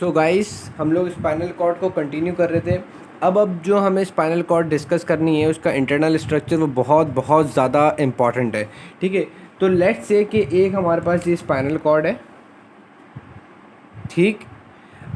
So guys, हम लोग spinal cord को कंटिन्यू कर रहे थे। अब जो हमें स्पाइनल कॉर्ड डिस्कस करनी है उसका इंटरनल स्ट्रक्चर वो बहुत बहुत ज़्यादा इम्पॉर्टेंट है। ठीक है, तो लेट्स से कि एक हमारे पास ये स्पाइनल कॉर्ड है। ठीक,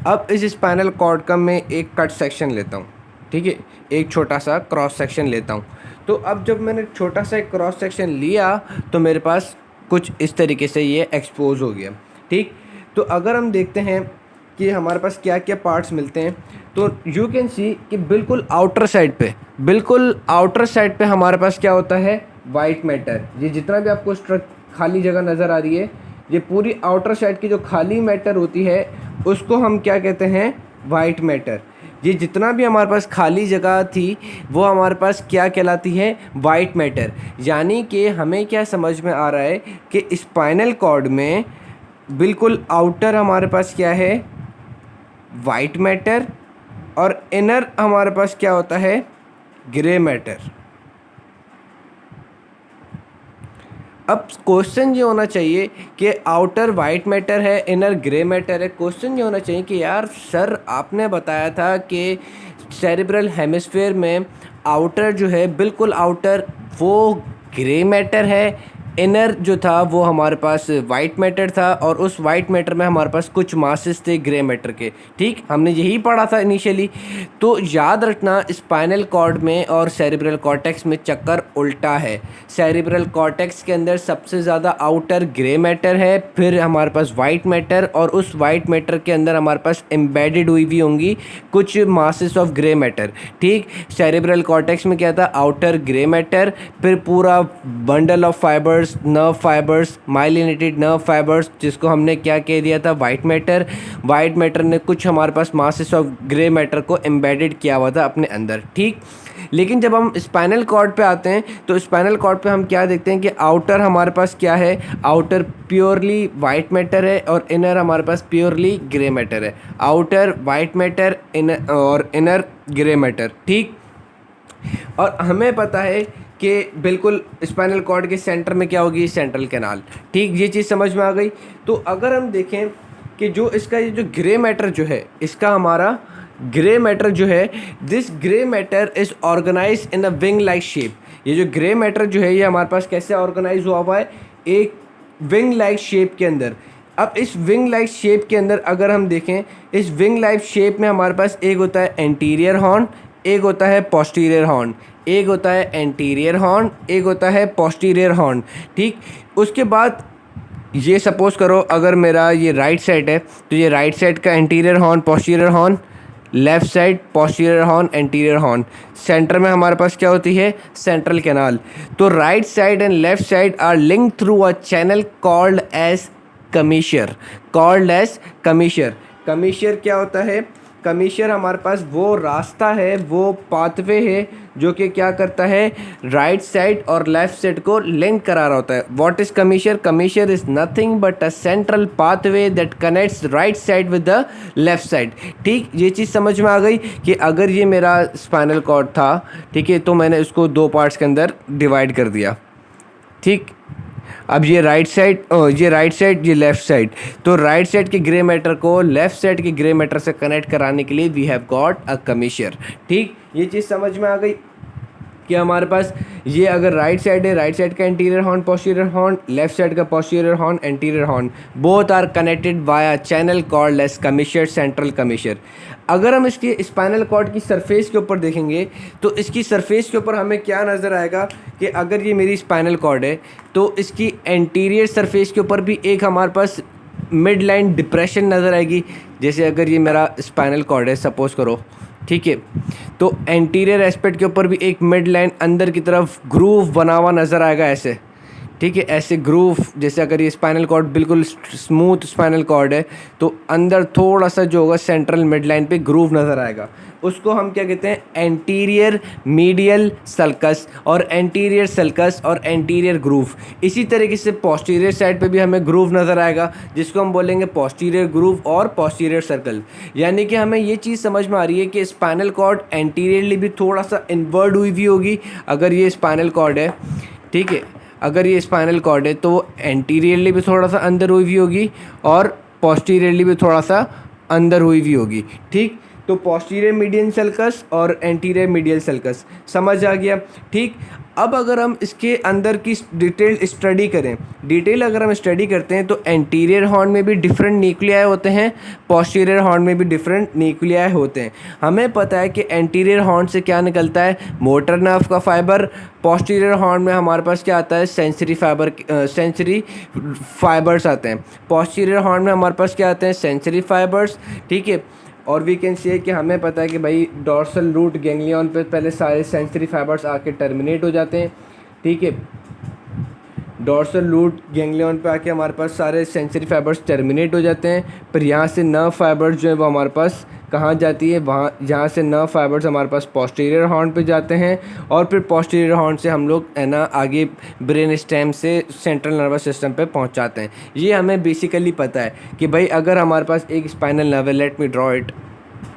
अब इस स्पाइनल कॉर्ड का मैं एक कट सेक्शन लेता हूँ। ठीक है, एक छोटा सा क्रॉस सेक्शन लेता हूँ। तो अब जब मैंने छोटा सा एक क्रॉस सेक्शन लिया तो मेरे पास कुछ इस तरीके से ये एक्सपोज हो गया। ठीक, तो अगर हम देखते हैं कि हमारे पास क्या क्या पार्ट्स मिलते हैं, तो यू कैन सी कि बिल्कुल आउटर साइड पे हमारे पास क्या होता है, वाइट मैटर। ये जितना भी आपको खाली जगह नज़र आ रही है, ये पूरी आउटर साइड की जो खाली मैटर होती है उसको हम क्या कहते हैं, वाइट मैटर। ये जितना भी हमारे पास खाली जगह थी वो हमारे पास क्या कहलाती है, वाइट मैटर। यानी कि हमें क्या समझ में आ रहा है कि स्पाइनल कॉर्ड में बिल्कुल आउटर हमारे पास क्या है, वाइट मैटर, और इनर हमारे पास क्या होता है, ग्रे मैटर। अब क्वेश्चन ये होना चाहिए कि आउटर वाइट मैटर है, इनर ग्रे मैटर है। क्वेश्चन ये होना चाहिए कि यार सर आपने बताया था कि सेरिब्रल हेमिस्फीयर में आउटर जो है, बिल्कुल आउटर वो ग्रे मैटर है, इनर जो था वो हमारे पास वाइट मैटर था, और उस वाइट मैटर में हमारे पास कुछ मासेस थे ग्रे मैटर के। ठीक, हमने यही पढ़ा था इनिशियली। तो याद रखना, स्पाइनल कॉर्ड में और सेरिब्रल कॉर्टेक्स में चक्कर उल्टा है। सेरिब्रल कॉर्टेक्स के अंदर सबसे ज़्यादा आउटर ग्रे मैटर है, फिर हमारे पास वाइट मैटर, और उस वाइट मैटर के अंदर हमारे पास एम्बेडेड हुई भी होंगी कुछ मासेस ऑफ ग्रे मैटर। ठीक, सेरिब्रल कॉर्टेक्स में क्या था, आउटर ग्रे मैटर, फिर पूरा bundle of fibres, nerve fibres, myelinated nerve fibres, जिसको हमने क्या कह दिया था, वाइट मैटर। वाइट मैटर ने कुछ हमारे पास मासेस ऑफ ग्रे मैटर को एम्बेडेड किया हुआ था अपने अंदर। ठीक, लेकिन जब हम स्पाइनल कॉर्ड पे आते हैं तो स्पाइनल कॉर्ड पे हम क्या देखते हैं कि आउटर हमारे पास क्या है, आउटर प्योरली वाइट मैटर है, और इनर हमारे पास प्योरली ग्रे मैटर है। आउटर वाइट मैटर, इनर और इनर ग्रे मैटर। ठीक, और हमें पता है कि बिल्कुल स्पाइनल कॉर्ड के सेंटर में क्या होगी, सेंट्रल कैनाल। ठीक, ये चीज़ समझ में आ गई। तो अगर हम देखें कि जो इसका ये जो ग्रे मैटर जो है, इसका हमारा ग्रे मैटर जो है, this grey matter is organise in a wing like shape. ये जो ग्रे मैटर जो है ये हमारे पास कैसे ऑर्गेनाइज हुआ है, एक विंग लाइक शेप के अंदर। अब इस विंग लाइक शेप के अंदर अगर हम देखें, इस विंग लाइक शेप में हमारे पास एक होता है एंटीरियर हॉर्न, एक होता है पोस्टीरियर हॉर्न, एक होता है एंटीरियर हॉर्न, एक होता है पोस्टीरियर हॉर्न। ठीक, उसके बाद ये सपोज करो अगर मेरा ये राइट साइड है तो ये राइट साइड का anterior horn, posterior horn, left side posterior horn, anterior horn. Centre में हमारे पास क्या होती है, सेंट्रल कैनाल। तो right side and left side are linked through a channel called as commissure, called as commissure. Commissure क्या होता है, कमीशर हमारे पास वो रास्ता है, वो पाथवे है जो कि क्या करता है, राइट साइड और लेफ्ट साइड को लिंक करा रहा होता है। What is commissure, commissure is nothing but a central pathway that connects right side with the left side. ठीक, ये चीज़ समझ में आ गई कि अगर ये मेरा स्पाइनल कॉर्ड था, ठीक है, तो मैंने इसको दो पार्ट्स के अंदर डिवाइड कर दिया। ठीक, अब ये राइट साइड, ये लेफ़्ट साइड। तो राइट साइड के ग्रे मैटर को लेफ़्ट साइड के ग्रे मैटर से कनेक्ट कराने के लिए वी हैव गॉट अ कमीशर। ठीक, ये चीज़ समझ में आ गई कि हमारे पास ये अगर राइट साइड है, राइट साइड का anterior horn, posterior horn, left side का posterior horn, anterior horn, both are connected via channel called as commissure, central commissure. अगर हम इसकी स्पाइनल कॉर्ड की सरफेस के ऊपर देखेंगे तो इसकी सरफेस के ऊपर हमें क्या नज़र आएगा कि अगर ये मेरी स्पाइनल कॉर्ड है तो इसकी एंटीरियर सरफेस के ऊपर भी एक हमारे पास मिड लाइन डिप्रेशन नज़र आएगी। जैसे अगर ये मेरा स्पाइनल कॉर्ड है सपोज करो, ठीक है, तो एंटीरियर एस्पेक्ट के ऊपर भी एक मिड लाइन अंदर की तरफ ग्रूव बना हुआ नज़र आएगा ऐसे। ठीक है, ऐसे ग्रूव, जैसे अगर ये स्पाइनल कॉर्ड बिल्कुल स्मूथ स्पाइनल कॉर्ड है तो अंदर थोड़ा सा जो होगा सेंट्रल मिड लाइन पे ग्रूव नज़र आएगा। उसको हम क्या कहते हैं, एंटीरियर मीडियल सल्कस, और एंटीरियर सल्कस और एंटीरियर ग्रूव। इसी तरीके से पोस्टीरियर साइड पे भी हमें ग्रूव नज़र आएगा जिसको हम बोलेंगे पोस्टीरियर ग्रूव और पोस्टीरियर सर्कल। यानी कि हमें ये चीज़ समझ में आ रही है कि स्पाइनल कॉर्ड एंटीरियरली भी थोड़ा सा इनवर्ड हुई भी होगी अगर ये स्पाइनल कॉर्ड है। ठीक है, अगर ये स्पाइनल कॉर्ड है तो वो एंटीरियरली भी थोड़ा सा अंदर हुई भी होगी और पोस्टीरियरली भी थोड़ा सा अंदर हुई हुई होगी, ठीक। तो पोस्टीरियर मीडियन सल्कस और एंटीरियर मीडियल सल्कस समझ आ गया, ठीक। अब अगर हम इसके अंदर की डिटेल स्टडी करें, डिटेल अगर हम स्टडी करते हैं तो एंटीरियर हॉर्न में भी डिफरेंट न्यूक्लियाई होते हैं, पोस्टीरियर हॉर्न में भी डिफरेंट न्यूक्लियाई होते हैं। हमें पता है कि एंटीरियर हॉर्न से क्या निकलता है, मोटर नर्व का फाइबर। पोस्टीरियर हॉर्न में हमारे पास क्या आता है, सेंसरी फाइबर्स आते हैं। पोस्टीरियर हॉर्न में हमारे पास क्या आते हैं, सेंसरी फाइबर्स, ठीक है। और वी कैन से कि हमें पता है कि भाई डॉर्सल रूट गैंग्लियन पे पहले सारे सेंसरी फाइबर्स आके टर्मिनेट हो जाते हैं, ठीक है। डॉर्सल रूट गैंग्लियन पे आके हमारे पास सारे सेंसरी फाइबर्स टर्मिनेट हो जाते हैं। फिर यहाँ से नर्व फाइबर्स जो है वो हमारे पास कहाँ जाती है, वहाँ जहाँ से नर्व फाइबर्स हमारे पास पोस्टीरियर हॉर्न पे जाते हैं। और फिर पोस्टीरियर हॉर्न से हम लोग है ना आगे ब्रेन स्टेम से सेंट्रल नर्वस सिस्टम पे पहुँचाते हैं। ये हमें बेसिकली पता है कि भाई अगर हमारे पास एक स्पाइनल नर्व है, late me draw it,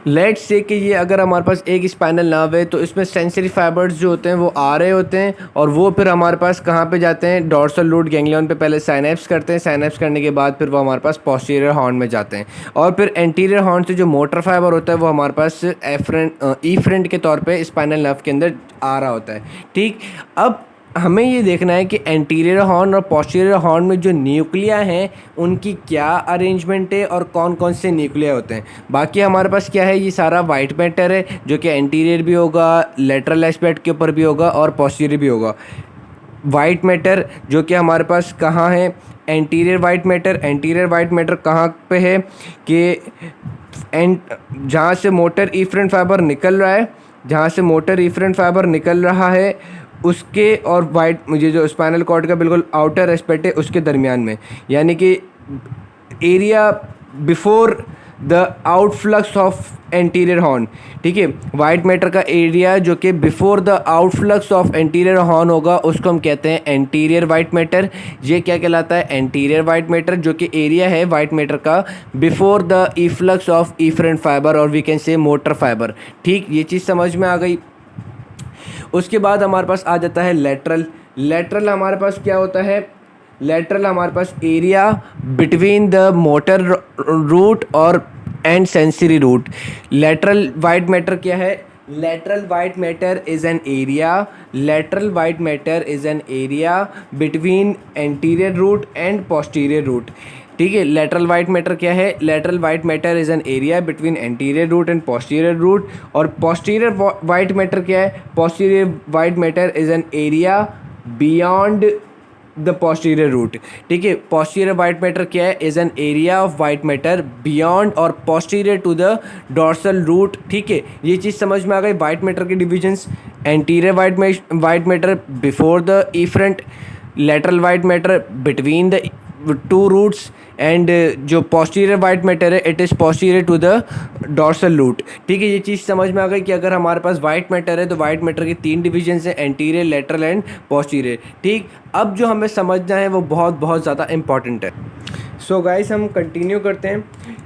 let's say कि ये अगर हमारे पास एक स्पाइनल नर्व है तो इसमें सेंसरी फाइबर्स जो होते हैं वो आ रहे होते हैं और वो फिर हमारे पास कहाँ पे जाते हैं, डॉर्सल रूट गैंग्लियन पे पहले साइनेप्स करते हैं। साइनेप्स करने के बाद फिर वो हमारे पास पोस्टीरियर हॉर्न में जाते हैं और फिर एंटीरियर हॉर्न से जो मोटर फाइबर होता है वो हमारे पास एफरेंट के तौर पर स्पाइनल नर्व के अंदर आ रहा होता है, ठीक। अब हमें ये देखना है कि एंटीरियर हॉर्न और पोस्टीरियर हॉर्न में जो न्यूक्लिया हैं उनकी क्या अरेंजमेंट है और कौन कौन से न्यूक्लिया होते हैं। बाकी हमारे पास क्या है, ये सारा वाइट मैटर है जो कि एंटीरियर भी होगा, लेटरल एस्पेक्ट के ऊपर भी होगा और पोस्टीरियर भी होगा। वाइट मैटर जो कि हमारे पास कहाँ है, एंटीरियर वाइट मैटर कहाँ पे है कि जहाँ से मोटर इफरेंट फाइबर निकल रहा है, उसके और वाइट मुझे जो स्पाइनल कॉर्ड का बिल्कुल आउटर एस्पेक्ट है उसके दरमियान में, यानी कि area before the outflux of anterior horn, ठीक है। वाइट मैटर का एरिया जो कि before the outflux of anterior horn होगा उसको हम कहते हैं एंटीरियर वाइट मैटर। ये क्या कहलाता है, एंटीरियर वाइट मैटर, जो कि एरिया है वाइट मैटर का before the efflux of efferent fibre और we can say motor fibre, ठीक। ये चीज़ समझ में आ गई। उसके बाद हमारे पास आ जाता है लेटरल हमारे पास क्या होता है, लेटरल हमारे पास area between the motor root और and sensory root. Lateral white matter क्या है, lateral white matter is an area between anterior root and posterior root, ठीक है। लेटरल वाइट मैटर क्या है, lateral white matter is an area between anterior root and posterior root. और posterior white matter क्या है, posterior white matter is an area beyond the posterior root, ठीक है। Posterior white matter क्या है, is an area of white matter beyond और posterior to the dorsal root, ठीक है। ये चीज़ समझ में आ गई। वाइट मैटर के divisions, anterior white matter before the efferent, lateral white matter between the two roots and जो पोस्टीरियर वाइट मैटर है it is posterior to the dorsal root, ठीक है। ये चीज़ समझ में आ गई कि अगर हमारे पास वाइट मैटर है तो वाइट मैटर के 3 डिविजन्स हैं, एंटीरियर, लेटरल एंड पोस्टीरियर, ठीक। अब जो हमें समझना है वो बहुत बहुत ज़्यादा इंपॉर्टेंट है। सो गाइस हम कंटिन्यू करते हैं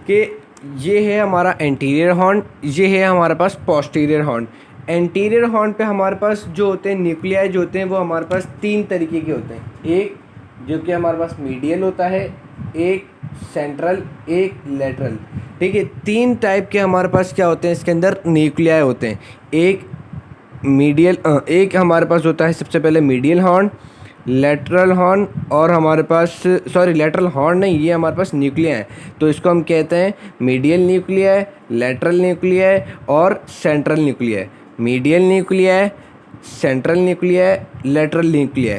कि ये है हमारा एंटीरियर हॉर्न, ये है हमारे पास पोस्टीरियर हॉर्न। एंटीरियर हॉर्न पे हमारे पास जो होते हैं न्यूक्लियाई जो होते हैं वो हमारे पास 3 तरीके के होते हैं। एक जो कि हमारे पास मीडियल होता है, एक सेंट्रल, एक लेटरल, ठीक है। 3 टाइप के हमारे पास क्या होते हैं इसके अंदर न्यूक्लियाई होते हैं। एक हमारे पास होता है सबसे पहले मीडियल हॉर्न, लेटरल हॉर्न और हमारे पास लेटरल हॉर्न नहीं, ये हमारे पास न्यूक्लिया है तो इसको हम कहते हैं मीडियल न्यूक्लिया, लेटरल न्यूक्लिया और central nuclei. Medial nuclei, central nuclei, lateral nuclei.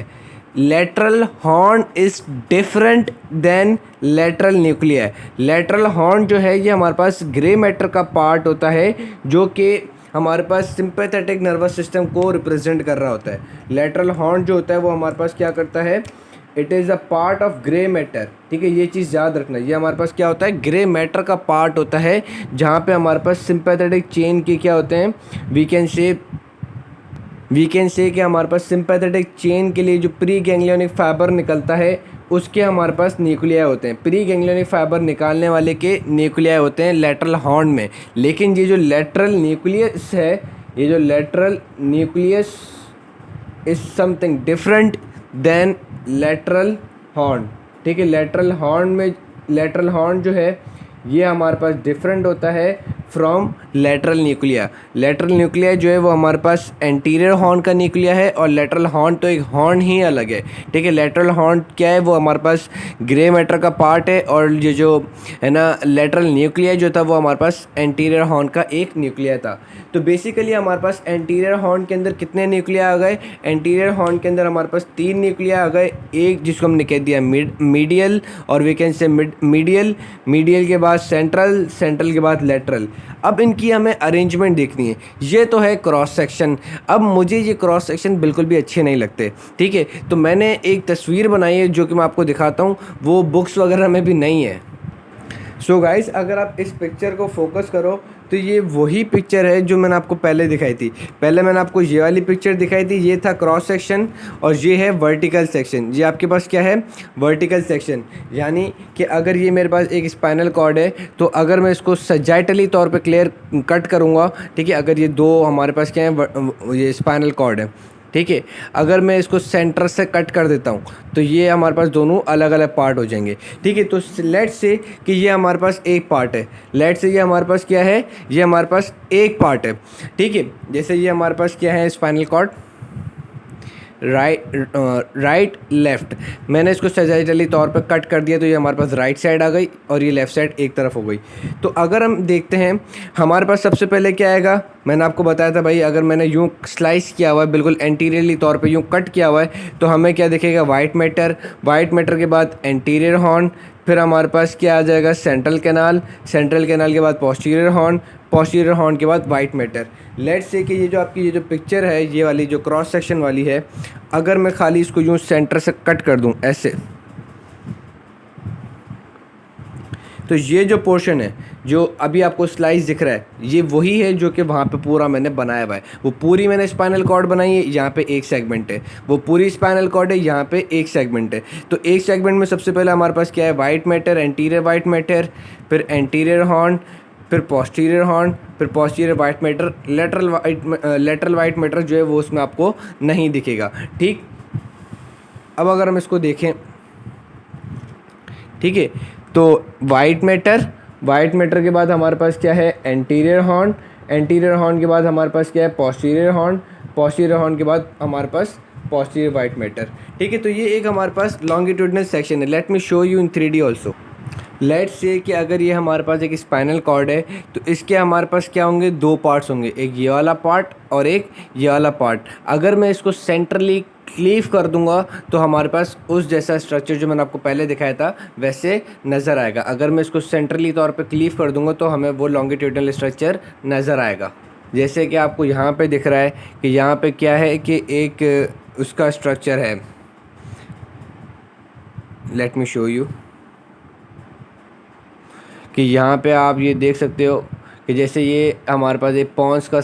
Lateral horn is different than lateral nuclei. Lateral horn जो है ये हमारे पास ग्रे मैटर का पार्ट होता है जो कि हमारे पास सिंपैथेटिक नर्वस सिस्टम को रिप्रेजेंट कर रहा होता है। लेटरल हॉर्न जो होता है वो हमारे पास क्या करता है, it is a part of grey matter, ठीक है। ये चीज़ याद रखना, ये हमारे पास क्या होता है, ग्रे मैटर का पार्ट होता है जहाँ पे हमारे पास सिंपैथेटिक चेन के क्या होते हैं, वी कैन से कि हमारे पास सिंपैथेटिक चेन के लिए जो प्री गैंग्लियोनिक फाइबर निकलता है उसके हमारे पास न्यूक्लिया होते हैं। प्री गैंग्लियोनिक फाइबर निकालने वाले के न्यूक्लिया होते हैं लेटरल हॉर्न में। लेकिन ये जो लेटरल न्यूक्लियस है, ये जो lateral nucleus is something different than lateral horn, ठीक है। लेटरल हॉर्न जो है ये हमारे पास डिफरेंट होता है from lateral nuclei. Lateral nuclei जो है वो हमारे पास एंटीरियर हॉर्न का न्यूक्लिया है, और लेटरल हॉर्न तो एक हॉर्न ही अलग है, ठीक है। लेटरल हॉर्न क्या है, वो हमारे पास ग्रे मैटर का पार्ट है, और ये जो है ना लेटरल न्यूक्लिया जो था वो हमारे पास एंटीरियर हॉर्न का एक न्यूक्लिया था। तो बेसिकली हमारे पास एंटीरियर हॉर्न के अंदर कितने न्यूक्लिया आ गए, एंटीरियर हॉर्न के अंदर हमारे पास 3 न्यूक्लिया आ गए। एक जिसको हमने कह दिया मीडियल, और we can say medial, medial के बाद सेंट्रल, सेंट्रल के बाद लेटरल। अब इनकी हमें अरेंजमेंट देखनी है। ये तो है क्रॉस सेक्शन। अब मुझे ये क्रॉस सेक्शन बिल्कुल भी अच्छे नहीं लगते, ठीक है। तो मैंने एक तस्वीर बनाई है जो कि मैं आपको दिखाता हूँ, वो बुक्स वगैरह में भी नहीं है। सो गाइस, अगर आप इस पिक्चर को फोकस करो तो ये वही पिक्चर है जो मैंने आपको पहले दिखाई थी। पहले मैंने आपको ये वाली पिक्चर दिखाई थी, ये था क्रॉस सेक्शन, और ये है वर्टिकल सेक्शन। ये आपके पास क्या है, वर्टिकल सेक्शन। यानी कि अगर ये मेरे पास एक स्पाइनल कॉर्ड है, तो अगर मैं इसको सजाइटली तौर पे क्लियर कट करूँगा, ठीक है। अगर ये दो हमारे पास क्या है, ये स्पाइनल कॉर्ड है, ठीक है। अगर मैं इसको सेंटर से कट कर देता हूँ तो ये हमारे पास दोनों अलग अलग पार्ट हो जाएंगे, ठीक है। तो लेट से कि ये हमारे पास एक पार्ट है, लेट से ये हमारे पास क्या है, ये हमारे पास एक पार्ट है, ठीक है। जैसे ये हमारे पास क्या है, स्पाइनल कॉर्ड, राइट लेफ़्ट, मैंने इसको सजाइटली तौर पर कट कर दिया, तो ये हमारे पास राइट साइड आ गई, और ये लेफ़्ट साइड एक तरफ हो गई। तो अगर हम देखते हैं, हमारे पास सबसे पहले क्या आएगा, मैंने आपको बताया था भाई, अगर मैंने यूँ स्लाइस किया हुआ है, बिल्कुल एंटीरियरली तौर पे यूँ कट किया हुआ है, तो हमें क्या दिखेगा, वाइट मैटर। वाइट मैटर के बाद एंटीरियर हॉर्न, फिर हमारे पास क्या आ जाएगा, सेंट्रल कैनाल। सेंट्रल कैनाल के बाद पोस्टीरियर हॉर्न, पोस्टीरियर हॉर्न के बाद वाइट मैटर। लेट्स से कि ये जो आपकी ये जो पिक्चर है, ये वाली जो क्रॉस सेक्शन वाली है, अगर मैं खाली इसको यूँ सेंटर से कट कर दूँ ऐसे, तो ये जो पोर्शन है जो अभी आपको स्लाइस दिख रहा है, ये वही है जो कि वहाँ पे पूरा मैंने बनाया हुआ है। वो पूरी मैंने स्पाइनल कॉर्ड बनाई है, यहाँ पे एक सेगमेंट है। वो पूरी स्पाइनल कॉर्ड है, यहाँ पे एक सेगमेंट है। तो एक सेगमेंट में सबसे पहले हमारे पास क्या है, white matter, anterior white matter, फिर एंटीरियर हॉर्न, फिर पोस्टीरियर हॉर्न, फिर posterior white matter. Lateral white matter जो है वो उसमें आपको नहीं दिखेगा, ठीक। अब अगर हम इसको देखें, ठीक है, तो वाइट मैटर, वाइट मैटर के बाद हमारे पास क्या है, एंटीरियर हॉर्न। एंटीरियर हॉर्न के बाद हमारे पास क्या है, पोस्टीरियर हॉर्न। पोस्टीरियर हॉर्न के बाद हमारे पास पोस्टीरियर वाइट मैटर, ठीक है। तो ये एक हमारे पास लॉन्गिट्यूडनल सेक्शन है। Let me show you in 3D also. Let's say कि अगर ये हमारे पास एक स्पाइनल कॉर्ड है, तो इसके हमारे पास क्या होंगे, दो पार्ट्स होंगे, एक ये वाला पार्ट और एक ये वाला पार्ट। अगर मैं इसको सेंट्रली क्लीव कर दूंगा तो हमारे पास उस जैसा स्ट्रक्चर जो मैंने आपको पहले दिखाया था वैसे नज़र आएगा। अगर मैं इसको सेंट्रली तौर पे क्लीव कर दूंगा तो हमें वो लॉन्गिट्यूडनल स्ट्रक्चर नज़र आएगा। जैसे कि आपको यहाँ पे दिख रहा है कि यहाँ पे क्या है कि एक उसका स्ट्रक्चर है। लेट मी शो यू कि यहाँ पे आप ये देख सकते हो कि जैसे ये हमारे पास एक पॉन्स का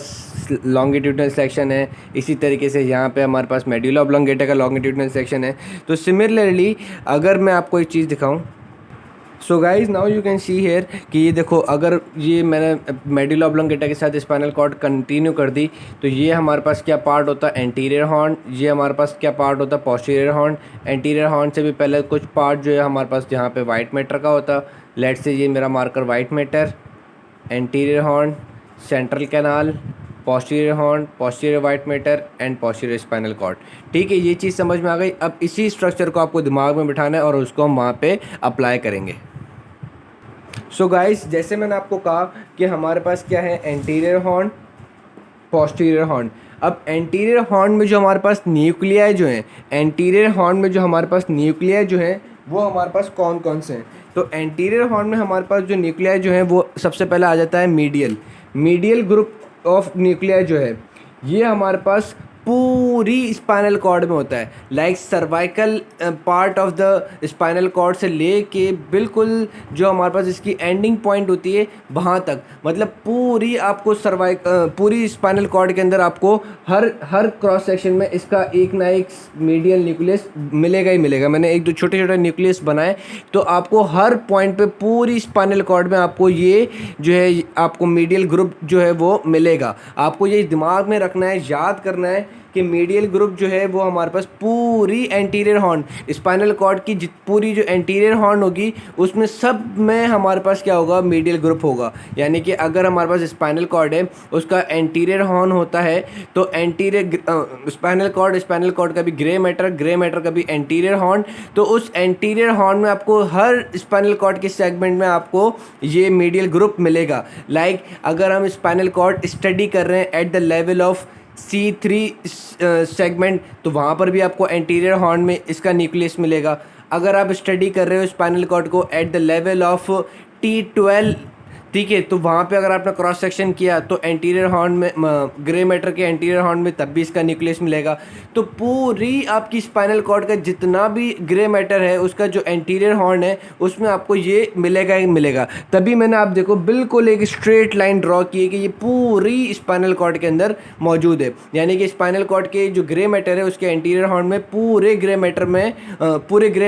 लॉन्गिट्यूडनल सेक्शन है, इसी तरीके से यहाँ पे हमारे पास मेडुला ऑब्लोंगेटा का लॉन्गिट्यूडनल सेक्शन है। तो सिमिलरली अगर मैं आपको एक चीज़ दिखाऊं, so guys now you can see here कि ये देखो, अगर ये मैंने मेडुला ऑब्लोंगेटा के साथ स्पाइनल कॉर्ड कंटिन्यू कर दी, तो ये हमारे पास क्या पार्ट होता है, एंटीरियर हॉर्न। ये हमारे पास क्या पार्ट होता है, पोस्टीरियर हॉर्न। एंटीरियर हॉर्न से भी पहले कुछ पार्ट जो है हमारे पास यहाँ पे वाइट मैटर का होता। लेट से ये मेरा marker white matter, anterior horn, central canal, posterior horn, posterior white matter and posterior spinal cord, ठीक है। ये चीज़ समझ में आ गई। अब इसी स्ट्रक्चर को आपको दिमाग में बिठाना है और उसको हम वहाँ पे अप्लाई करेंगे। सो गाइस, जैसे मैंने आपको कहा कि हमारे पास क्या है, एंटीरियर हॉर्न, पोस्टीरियर हॉर्न। अब एंटीरियर हॉर्न में जो हमारे पास न्यूक्लियाई जो हैं, एंटीरियर हॉर्न में जो हमारे पास न्यूक्लियाई जो हैं वो हमारे पास कौन कौन से हैं। तो एंटीरियर हॉर्न में हमारे पास जो न्यूक्लियाई जो हैं वो सबसे पहले आ जाता है medial. Medial group of nuclei जो है ये हमारे पास पूरी स्पाइनल कॉर्ड में होता है। Like cervical part of the spinal cord से ले के बिल्कुल जो हमारे पास इसकी एंडिंग पॉइंट होती है वहाँ तक, मतलब पूरी आपको पूरी स्पाइनल कॉर्ड के अंदर आपको हर क्रॉस सेक्शन में इसका एक ना एक मीडियल न्यूक्लियस मिलेगा ही मिलेगा। मैंने एक दो छोटे छोटे न्यूक्लियस बनाए, तो आपको हर पॉइंट पे पूरी स्पाइनल कॉर्ड में आपको ये जो है आपको मीडियल ग्रुप जो है वो मिलेगा। आपको ये दिमाग में रखना है, याद करना है कि मीडियल ग्रुप जो है वो हमारे पास पूरी एंटीरियर हॉर्न, स्पाइनल कॉर्ड की पूरी जो एंटीरियर हॉर्न होगी उसमें सब में हमारे पास क्या होगा, मीडियल ग्रुप होगा। यानी कि अगर हमारे पास स्पाइनल कॉर्ड है, उसका एंटीरियर हॉर्न होता है, तो एंटीरियर स्पाइनल कॉर्ड का भी ग्रे मैटर का भी एंटीरियर हॉर्न, तो उस एंटीरियर हॉर्न में आपको हर स्पाइनल कॉर्ड के सेगमेंट में आपको ये मीडियल ग्रुप मिलेगा। लाइक अगर हम स्पाइनल कॉर्ड स्टडी कर रहे हैं at the level of C3 segment, तो वहाँ पर भी आपको एंटीरियर हॉर्न में इसका न्यूक्लियस मिलेगा। अगर आप स्टडी कर रहे हो स्पाइनल कॉर्ड को at the level of T12, ठीक है, तो वहाँ पे अगर आपने क्रॉस सेक्शन किया तो एंटीरियर हॉर्न में ग्रे मैटर के एंटीरियर हॉर्न में तब भी इसका न्यूक्लियस मिलेगा। तो पूरी आपकी स्पाइनल कॉर्ड का जितना भी ग्रे मैटर है उसका जो एंटीरियर हॉर्न है उसमें आपको ये मिलेगा ही मिलेगा। तभी मैंने आप देखो बिल्कुल एक स्ट्रेट लाइन ड्रॉ की है कि ये पूरी स्पाइनल कॉर्ड के अंदर मौजूद है। यानी कि स्पाइनल कॉर्ड के जो ग्रे मैटर है उसके एंटीरियर हॉर्न में पूरे ग्रे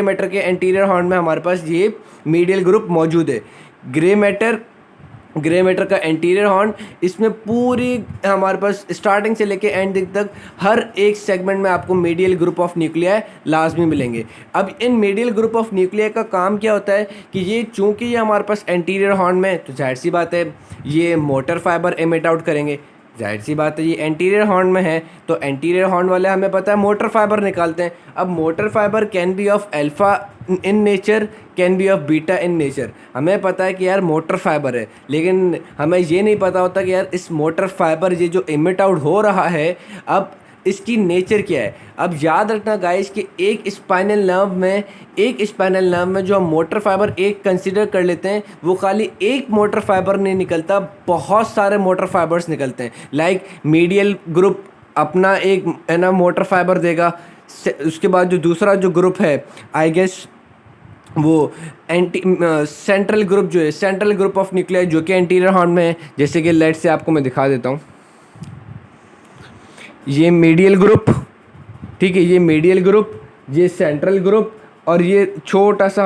मैटर के एंटीरियर हॉर्न में हमारे पास ये मीडियल ग्रुप मौजूद है। ग्रे मैटर का एंटीरियर हॉर्न, इसमें पूरी हमारे पास स्टार्टिंग से लेके एंड तक हर एक सेगमेंट में आपको मीडियल ग्रुप ऑफ न्यूक्लियाई लाजमी मिलेंगे। अब इन मीडियल ग्रुप ऑफ न्यूक्लियाई का काम क्या होता है कि ये चूंकि ये हमारे पास एंटीरियर हॉर्न में, तो जाहिर सी बात है ये मोटर फाइबर एमिट आउट करेंगे। जाहिर सी बात है ये एंटीरियर हॉर्न में है, तो एंटीरियर हॉर्न वाले हमें पता है मोटर फाइबर निकालते हैं। अब motor fibre can be of alpha in nature, can be of beta in nature. हमें पता है कि यार मोटर फाइबर है, लेकिन हमें ये नहीं पता होता कि यार इस मोटर फाइबर ये जो इमिट आउट हो रहा है अब इसकी नेचर क्या है। अब याद रखना गाइस कि एक स्पाइनल नर्व में जो हम मोटर फाइबर एक कंसिडर कर लेते हैं, वो खाली एक मोटर फाइबर नहीं निकलता, बहुत सारे मोटर फाइबर्स निकलते हैं। लाइक मीडियल ग्रुप अपना एक है ना मोटर फाइबर देगा, उसके बाद जो दूसरा जो ग्रुप है आई गेस वो सेंट्रल ग्रुप जो है, सेंट्रल ग्रुप ऑफ न्यूक्लियाई जो कि एंटीरियर हॉर्न में है। जैसे कि लेट से आपको मैं दिखा देता हूँ, ये मीडियल ग्रुप, ठीक है, ये मीडियल ग्रुप, ये सेंट्रल ग्रुप, और ये छोटा सा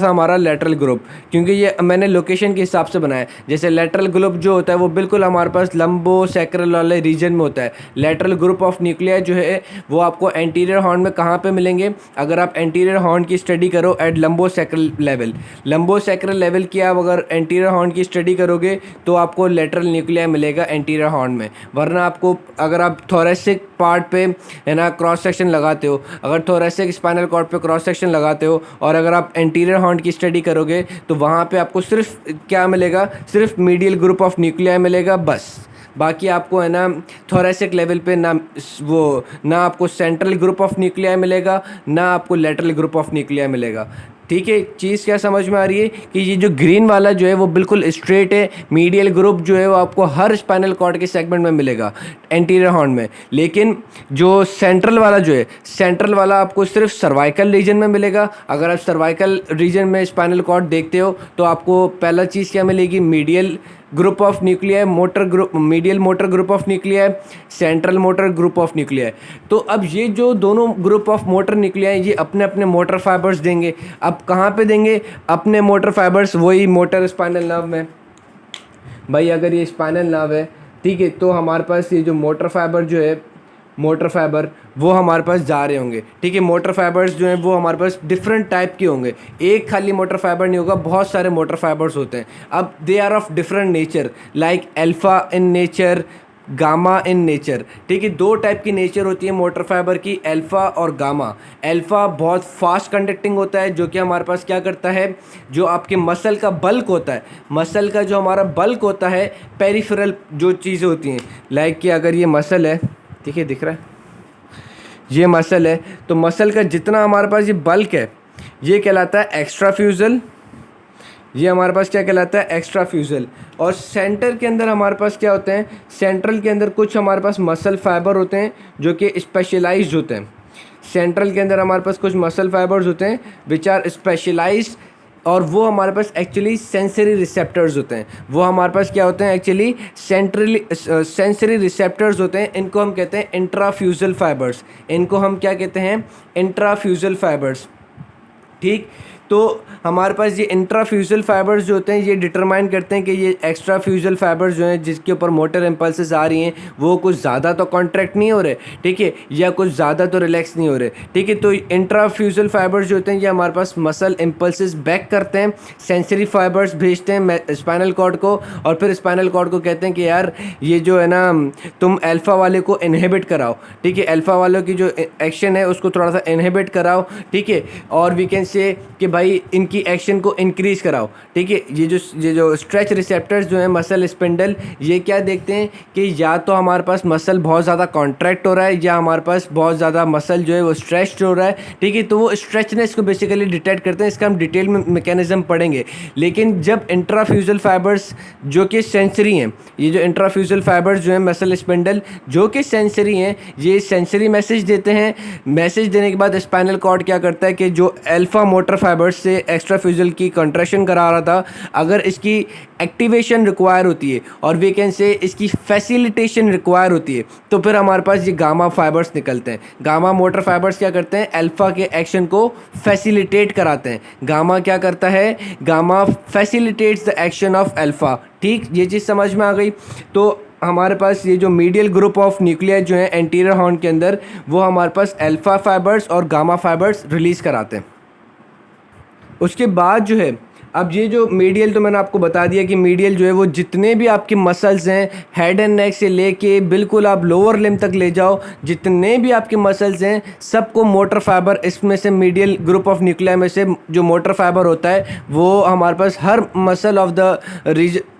हमारा लेटरल ग्रुप, क्योंकि ये मैंने लोकेशन के हिसाब से बनाया है। जैसे लेटरल ग्रुप जो होता है वो बिल्कुल हमारे पास लंबो सैक्रल वाले रीजन में होता है। लेटरल ग्रुप ऑफ न्यूक्लियाई जो है वो आपको एंटीरियर हॉर्न में कहाँ पे मिलेंगे, अगर आप एंटीरियर हॉर्न की स्टडी करो एट लंबो सैक्रल लेवल की आप अगर एंटीरियर हॉर्न की स्टडी करोगे तो आपको लेटरल न्यूक्लियाई मिलेगा एंटीरियर हॉर्न में। वरना आपको अगर आप थोरेसिक पार्ट पे है ना क्रॉस सेक्शन लगाते हो, अगर थोरेसिक स्पाइनल कॉर्ड पे क्रॉस सेक्शन लगाते हो और अगर आप एंटीरियर हॉर्न की स्टडी करोगे तो वहाँ पे आपको सिर्फ क्या मिलेगा, सिर्फ मीडियल ग्रुप ऑफ न्यूक्लियाई मिलेगा बस। बाकी आपको है ना थोरेसिक लेवल पे ना आपको सेंट्रल ग्रुप ऑफ न्यूक्लियाई मिलेगा, ना आपको लेटरल ग्रुप ऑफ न्यूक्लियाई मिलेगा। ठीक है, चीज़ क्या समझ में आ रही है कि ये जो ग्रीन वाला जो है वो बिल्कुल स्ट्रेट है, मीडियल ग्रुप जो है वो आपको हर स्पाइनल कॉर्ड के सेगमेंट में मिलेगा एंटीरियर हॉर्न में। लेकिन जो सेंट्रल वाला आपको सिर्फ सर्वाइकल रीजन में मिलेगा। अगर आप सर्वाइकल रीजन में स्पाइनल कॉर्ड देखते हो तो आपको पहला चीज़ क्या मिलेगी, medial group of nuclei, medial motor group of nuclei, central motor group of nuclei. तो अब ये जो दोनों ग्रुप ऑफ मोटर न्यूक्लियाई ये अपने अपने मोटर फाइबर्स देंगे। अब कहाँ पे देंगे अपने मोटर फाइबर्स, वही मोटर स्पाइनल नर्व में। भाई अगर ये स्पाइनल नर्व है, ठीक है, तो हमारे पास ये जो मोटर फाइबर वो हमारे पास जा रहे होंगे। ठीक है, मोटर फाइबर्स जो हैं वो हमारे पास डिफरेंट टाइप के होंगे, एक खाली मोटर फाइबर नहीं होगा, बहुत सारे मोटर फाइबर्स होते हैं। अब they are of different nature, like alpha in nature, gamma in nature. ठीक है, दो टाइप की नेचर होती है मोटर फाइबर की, अल्फ़ा और गामा। अल्फ़ा बहुत फास्ट कंडक्टिंग होता है, जो कि हमारे पास क्या करता है, जो आपके मसल का बल्क होता है, मसल का जो हमारा बल्क होता है, पेरिफेरल जो चीज़ें होती हैं, लाइक कि अगर ये मसल है, ठीक है, दिख रहा है ये मसल है, तो मसल का जितना हमारे पास ये बल्क है ये कहलाता है एक्स्ट्रा फ्यूजल। ये हमारे पास क्या कहलाता है, एक्स्ट्रा फ्यूजल। और सेंटर के अंदर हमारे पास क्या होते हैं, सेंट्रल के अंदर कुछ हमारे पास मसल फाइबर होते हैं जो कि स्पेशलाइज्ड होते हैं। सेंट्रल के अंदर हमारे पास कुछ मसल फाइबर्स होते हैं विच आर स्पेशलाइज्ड, और वो हमारे पास एक्चुअली सेंसरी रिसेप्टर्स होते हैं। वो हमारे पास क्या होते हैं, एक्चुअली सेंसरी रिसेप्टर्स होते हैं। इनको हम कहते हैं इंट्राफ्यूजल फाइबर्स, इनको हम क्या कहते हैं, इंट्राफ्यूजल फाइबर्स। ठीक, तो हमारे पास ये इंट्राफ्यूजल फाइबर्स जो होते हैं ये डिटरमाइन करते हैं कि ये एक्स्ट्रा फ्यूजल फाइबर्स जो हैं जिसके ऊपर मोटर इम्पल्सेस आ रही हैं वो कुछ ज़्यादा तो कॉन्ट्रैक्ट नहीं हो रहे, ठीक है, या कुछ ज़्यादा तो रिलैक्स नहीं हो रहे, ठीक है। तो इंट्राफ्यूजल फाइबर्स जो होते हैं ये हमारे पास मसल इम्पल्सेस बैक करते हैं, सेंसरी फाइबर्स भेजते हैं स्पाइनल कॉर्ड को, और फिर स्पाइनल कॉर्ड को कहते हैं कि यार ये जो है ना तुम अल्फ़ा वाले को इनहिबिट कराओ, ठीक है, अल्फ़ा वालों की जो एक्शन है उसको थोड़ा सा इनहिबिट कराओ, ठीक है, और वी कैन से कि भाई इनकी एक्शन को इंक्रीज़ कराओ, ठीक है। ये जो स्ट्रेच रिसेप्टर्स जो हैं मसल स्पिंडल, ये क्या देखते हैं कि या तो हमारे पास मसल बहुत ज़्यादा कॉन्ट्रैक्ट हो रहा है या हमारे पास बहुत ज़्यादा मसल जो है वो स्ट्रेच्ड हो रहा है, ठीक है। तो वो स्ट्रेचनेस को बेसिकली डिटेक्ट करते हैं, इसका हम डिटेल में मैकेनिज्म पढ़ेंगे। लेकिन जब इंट्राफ्यूजल फाइबर्स जो कि सेंसरी हैं, ये जो इंट्राफ्यूजल फाइबर्स जो हैं मसल स्पिंडल जो कि सेंसरी हैं, ये सेंसरी मैसेज देते हैं। मैसेज देने के बाद स्पाइनल कॉर्ड क्या करता है कि जो अल्फ़ा मोटर फाइबर्स से एक्स्ट्रा फ्यूजल की कंट्रैक्शन करा रहा था, अगर इसकी एक्टिवेशन रिक्वायर होती है और वी कैन से इसकी फैसिलिटेशन रिक्वायर होती है, तो फिर हमारे पास ये गामा फाइबर्स निकलते हैं। गामा मोटर फाइबर्स क्या करते हैं, अल्फ़ा के एक्शन को फैसिलिटेट कराते हैं। गामा क्या करता है, gamma facilitates the action of alpha, ठीक, ये चीज़ समझ में आ गई। तो हमारे पास ये जो मीडियल ग्रुप ऑफ न्यूक्लिया जो है एंटीरियर हॉर्न के अंदर, वो हमारे पास अल्फ़ा फाइबर्स और गामा फाइबर्स रिलीज़ कराते हैं। उसके बाद जो है, अब ये जो मीडियल, तो मैंने आपको बता दिया कि मीडियल जो है वो जितने भी आपके मसल्स हैं हेड एंड नेक से लेके बिल्कुल आप लोअर लिम्ब तक ले जाओ, जितने भी आपके मसल्स हैं सबको मोटर फाइबर, इसमें से मीडियल ग्रुप ऑफ न्यूक्लिया में से जो मोटर फाइबर होता है वो हमारे पास हर मसल ऑफ द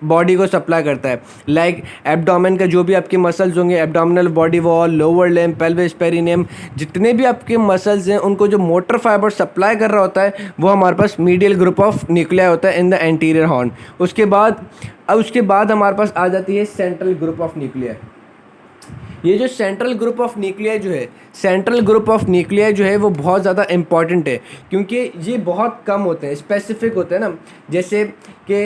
बॉडी को सप्लाई करता है। लाइक एब्डोमेन का जो भी आपके मसल्स होंगे, abdominal body wall, lower limb, pelvis, perineum, जितने भी आपके मसल्स हैं उनको जो मोटर फाइबर सप्लाई कर रहा होता है वो हमारे पास मीडियल ग्रुप ऑफ न्यूक्लिया होता है इन द एंटीरियर हॉर्न। उसके बाद हमारे पास आ जाती है सेंट्रल ग्रुप ऑफ न्यूक्लिया। ये जो सेंट्रल ग्रुप ऑफ न्यूक्लिया जो है, सेंट्रल ग्रुप ऑफ न्यूक्लिया जो है वो बहुत ज़्यादा इंपॉर्टेंट है, क्योंकि ये बहुत कम होते हैं, स्पेसिफिक होते हैं ना। जैसे कि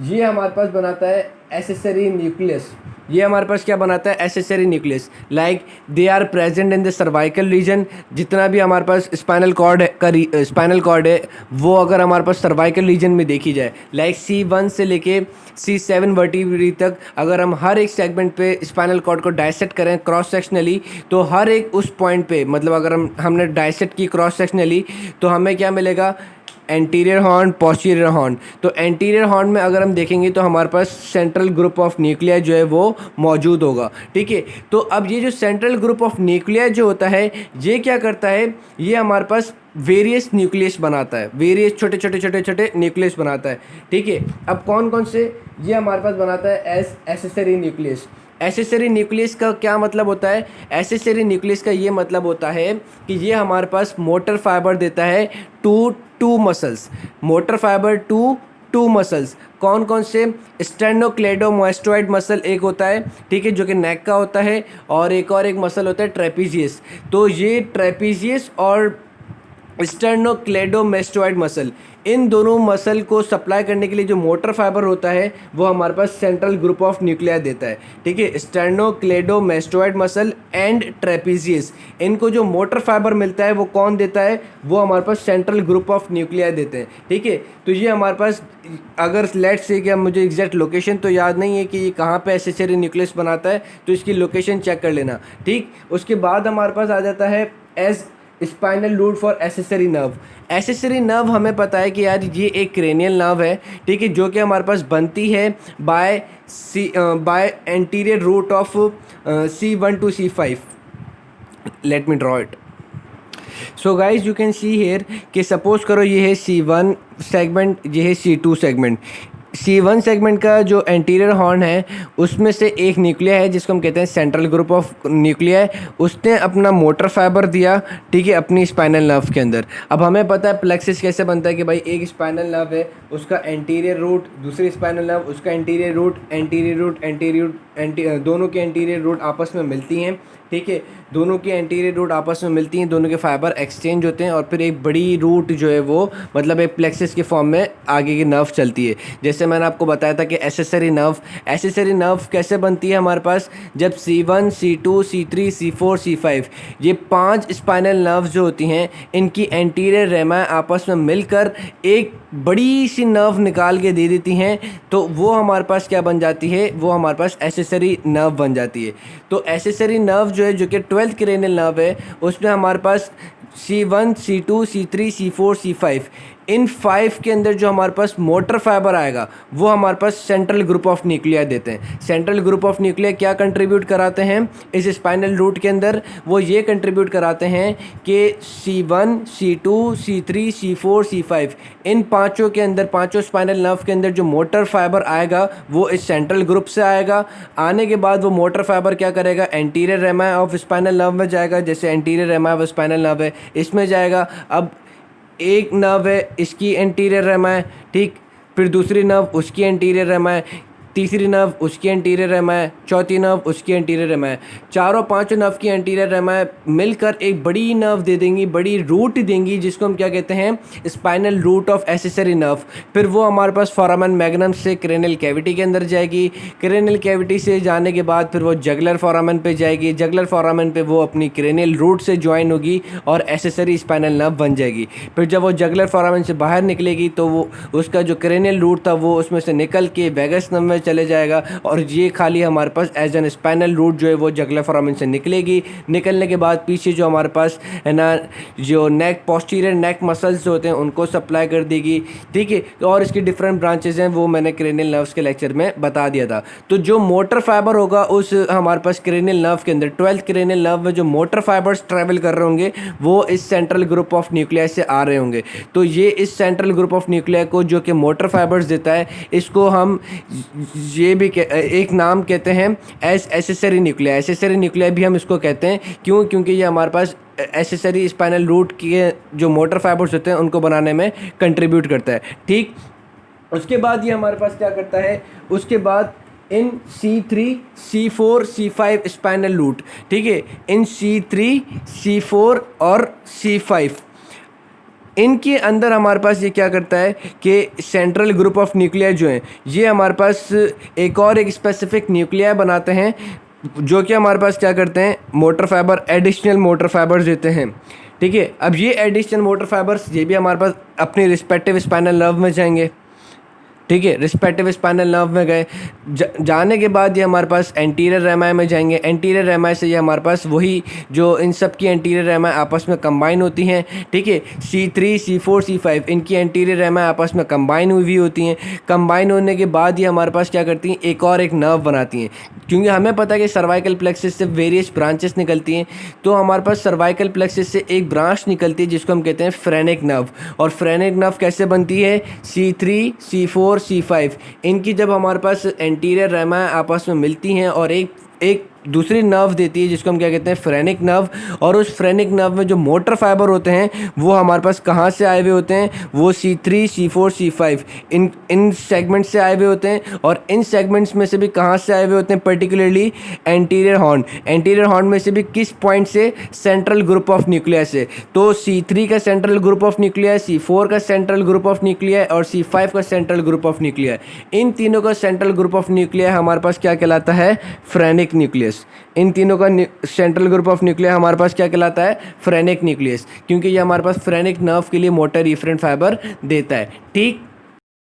ये हमारे पास बनाता है एसेसरी न्यूक्लियस, ये हमारे पास क्या बनाता है, accessory nucleus. Like they are present in the cervical region, जितना भी हमारे पास स्पाइनल कॉर्ड है वो अगर हमारे पास सर्वाइकल रीजन में देखी जाए, लाइक C1 से लेके C7 वर्टिब्री तक, अगर हम हर एक सेगमेंट पे स्पाइनल कॉर्ड को डायसेक्ट करें क्रॉस सेक्शनली, तो हर एक उस पॉइंट पे, मतलब अगर हमने डायसेक्ट की क्रॉस सेक्शनली, तो हमें क्या मिलेगा, एंटीरियर हॉर्न, पोस्टीरियर हॉर्न। तो एंटीरियर हॉर्न में अगर हम देखेंगे तो हमारे पास सेंट्रल ग्रुप ऑफ न्यूक्लिया जो है वो मौजूद होगा, ठीक है। तो अब ये जो सेंट्रल ग्रुप ऑफ न्यूक्लिया जो होता है ये क्या करता है, ये हमारे पास वेरियस न्यूक्लियस बनाता है, वेरियस छोटे छोटे न्यूक्लियस बनाता है, ठीक है। अब कौन कौन से ये हमारे पास बनाता है, एसेसरी न्यूक्लियस। एसेसरी न्यूक्लियस का क्या मतलब होता है, एसेसरी न्यूक्लियस का ये मतलब होता है कि ये हमारे पास मोटर फाइबर देता है to muscles, motor fibre to muscles. कौन कौन से, स्टेर्नोक्लेडोमास्टोइड मसल एक होता है, ठीक है, जो कि नेक का होता है, और एक मसल होता है ट्रेपीजियस। तो ये ट्रेपीजियस और स्टेर्नोक्लेडोमास्टोइड मसल, इन दोनों मसल को सप्लाई करने के लिए जो मोटर फाइबर होता है वो हमारे पास सेंट्रल ग्रुप ऑफ न्यूक्लिया देता है, ठीक है। स्टेर्नोक्लेडोमास्टोइड मसल एंड ट्रेपीजियस, इनको जो मोटर फाइबर मिलता है वो कौन देता है, वो हमारे पास सेंट्रल ग्रुप ऑफ न्यूक्लिया देते हैं, ठीक है। तो ये हमारे पास, अगर लेट्स से कि मुझे एग्जैक्ट लोकेशन तो याद नहीं है कि ये कहाँ पे एसेसरी न्यूक्लियस बनाता है, तो इसकी लोकेशन चेक कर लेना, ठीक। उसके बाद हमारे पास आ जाता है as spinal root for accessory nerve. Accessory nerve हमें पता है कि यार ये एक क्रेनियल नर्व है, ठीक है, जो कि हमारे पास बनती है by anterior root of C1 to C5। Let me draw it. So guys you can see here कि सपोज करो ये है C1 सेगमेंट, ये है C2 सेगमेंट। C1 सेगमेंट का जो एंटीरियर हॉर्न है उसमें से एक न्यूक्लिया है जिसको हम कहते हैं सेंट्रल ग्रुप ऑफ न्यूक्लिया है, उसने अपना मोटर फाइबर दिया, ठीक है, अपनी स्पाइनल नर्व के अंदर। अब हमें पता है प्लेक्सिस कैसे बनता है कि भाई एक स्पाइनल नर्व है, उसका एंटीरियर रूट, दूसरी स्पाइनल नर्व, उसका एंटीरियर रूट, दोनों के एंटीरियर रूट आपस में मिलती हैं, ठीक है, दोनों की एंटीरियर रूट आपस में मिलती हैं, दोनों के फाइबर एक्सचेंज होते हैं और फिर एक बड़ी रूट जो है वो मतलब एक प्लेक्सिस के फॉर्म में आगे की नर्व चलती है। जैसे जैसे मैंने आपको बताया था कि एसेसरी नर्व कैसे बनती है हमारे पास, जब C1 C2 C3 C4 C5 ये 5 स्पाइनल नर्व जो होती हैं इनकी एंटीरियर रेमा आपस में मिलकर एक बड़ी सी नर्व निकाल के दे देती हैं, तो वो हमारे पास क्या बन जाती है, वो हमारे पास एसेसरी नर्व बन जाती है। तो एसेसरी नर्व जो है, जो कि 12th क्रेनियल नर्व है, उसमें हमारे पास C1 C2 C3 C4 C5 इन 5 के अंदर जो हमारे पास मोटर फाइबर आएगा वो हमारे पास सेंट्रल ग्रुप ऑफ न्यूक्लिया देते हैं। सेंट्रल ग्रुप ऑफ न्यूक्लिया क्या कंट्रीब्यूट कराते हैं इस स्पाइनल रूट के अंदर, वो ये कंट्रीब्यूट कराते हैं कि C1 C2 C3 C4 C5 इन पाँचों के अंदर, पाँचों स्पाइनल नर्व के अंदर जो मोटर फाइबर आएगा वो इस सेंट्रल ग्रुप से आएगा। आने के बाद वो मोटर फाइबर क्या करेगा, एंटीरियर रेमा ऑफ स्पाइनल नर्व में जाएगा, जैसे एंटीरियर रेमा ऑफ स्पाइनल नर्व है इसमें जाएगा। अब एक नर्व है इसकी एंटीरियर रेमा है, ठीक, फिर दूसरी नर्व उसकी एंटीरियर रेमा है, तीसरी नर्व उसकी एंटीरियर रेमा है, चौथी नर्व उसकी एंटीरियर रेमा है। चारों पांचों नर्व की एंटीरियर रेमा मिलकर एक बड़ी नर्व दे देंगी, बड़ी रूट देंगी, जिसको हम क्या कहते हैं, spinal root of accessory nerve. फिर वो हमारे पास फोरामन मैग्नम से क्रेनियल कैविटी के अंदर जाएगी, क्रेनियल कैविटी से जाने के बाद फिर वो जगलर फोरामन पे जाएगी, जगलर फोरामन पे वो अपनी क्रेनियल रूट से ज्वाइन होगी और एसेसरी स्पाइनल नर्व बन जाएगी। फिर जब वो जगलर फोरामन से बाहर निकलेगी तो वो उसका जो क्रेनियल रूट था वो उसमें से निकल के वेगस नर्व में चले जाएगा, और ये खाली हमारे पास एज एन स्पाइनल रूट जो है वो जगलर फोरामन से निकलेगी। निकलने के बाद पीछे जो हमारे पास है ना, जो नेक पोस्टीरियर नेक मसल्स जो होते हैं उनको सप्लाई कर देगी, ठीक है। और इसकी डिफरेंट ब्रांचेज हैं, वो मैंने क्रेनियल नर्व्स के लेक्चर में बता दिया था। तो जो मोटर फाइबर होगा उस हमारे पास क्रेनियल नर्व के अंदर, 12th क्रेनियल नर्व में जो मोटर फाइबर्स ट्रेवल कर रहे होंगे वो इस सेंट्रल ग्रुप ऑफ न्यूक्लिया से आ रहे होंगे। तो ये इस सेंट्रल ग्रुप ऑफ न्यूक्लिया को जो कि मोटर फाइबर्स देता है, इसको हम ये भी एक नाम कहते हैं as accessory nuclei. Accessory nuclei भी हम इसको कहते हैं, क्यों, क्योंकि ये हमारे पास एसेसरी स्पाइनल रूट के जो मोटर फाइबर्स होते हैं उनको बनाने में कंट्रीब्यूट करता है, ठीक। उसके बाद ये हमारे पास क्या करता है, उसके बाद इन C3 C4 C5 spinal root, ठीक है, इन C3 C4 और C5 इनके अंदर हमारे पास ये क्या करता है कि सेंट्रल ग्रुप ऑफ न्यूक्लिया जो हैं ये हमारे पास एक स्पेसिफिक न्यूक्लिया बनाते हैं, जो कि हमारे पास क्या करते हैं, motor fibre, additional motor fibres देते हैं, ठीक है। अब ये एडिशनल मोटर फाइबर्स ये भी हमारे पास अपनी रिस्पेक्टिव स्पाइनल नर्व में जाएंगे, ठीक है। रिस्पेक्टिव स्पाइनल नर्व में गए, जाने के बाद ये हमारे पास एंटीरियर रेमाई में जाएंगे। एंटीरियर रेमाई से ये हमारे पास वही जो इन सब की एंटीरियर रेमाई आपस में कंबाइन होती हैं, ठीक है। C3 C4 C5 इनकी एंटीरियर रेमाई आपस में कंबाइन हुई होती हैं। कंबाइन होने के बाद ये हमारे पास क्या करती हैं, एक नर्व बनाती हैं, क्योंकि हमें पता है कि सर्वाइकल प्लेक्सिस से वेरियस ब्रांचेस निकलती हैं। तो हमारे पास सर्वाइकल प्लेक्सिस से एक ब्रांच निकलती है जिसको हम कहते हैं फ्रेनिक नर्व। और फ्रेनिक नर्व कैसे बनती है, C3 C4 C5 इनकी जब हमारे पास एंटीरियर रेमा आपस में मिलती हैं और एक दूसरी नर्व देती है जिसको हम क्या कहते हैं, फ्रेनिक नर्व। और उस फ्रेनिक नर्व में जो मोटर फाइबर होते हैं वो हमारे पास कहाँ से आए हुए होते हैं, वो C3 C4 C5 इन सेगमेंट से आए हुए होते हैं। और इन सेगमेंट्स में से भी कहाँ से आए हुए होते हैं, particularly anterior horn. Anterior horn में से भी किस पॉइंट से, सेंट्रल ग्रुप ऑफ न्यूक्लिया से। तो C3 का central group of Nucleya, C4 का सेंट्रल ग्रुप ऑफ न्यूक्लिया और C5 का सेंट्रल ग्रुप ऑफ न्यूक्लिया, इन तीनों का सेंट्रल ग्रुप ऑफ न्यूक्लिया हमारे पास क्या कहलाता है, फ्रेनिक न्यूक्लियस। इन तीनों का सेंट्रल ग्रुप ऑफ न्यूक्लिया हमारे पास क्या कहलाता है, फ्रेनिक न्यूक्लियस, क्योंकि ये हमारे पास फ्रेनिक नर्व के लिए मोटर इफरेंट फाइबर देता है, ठीक।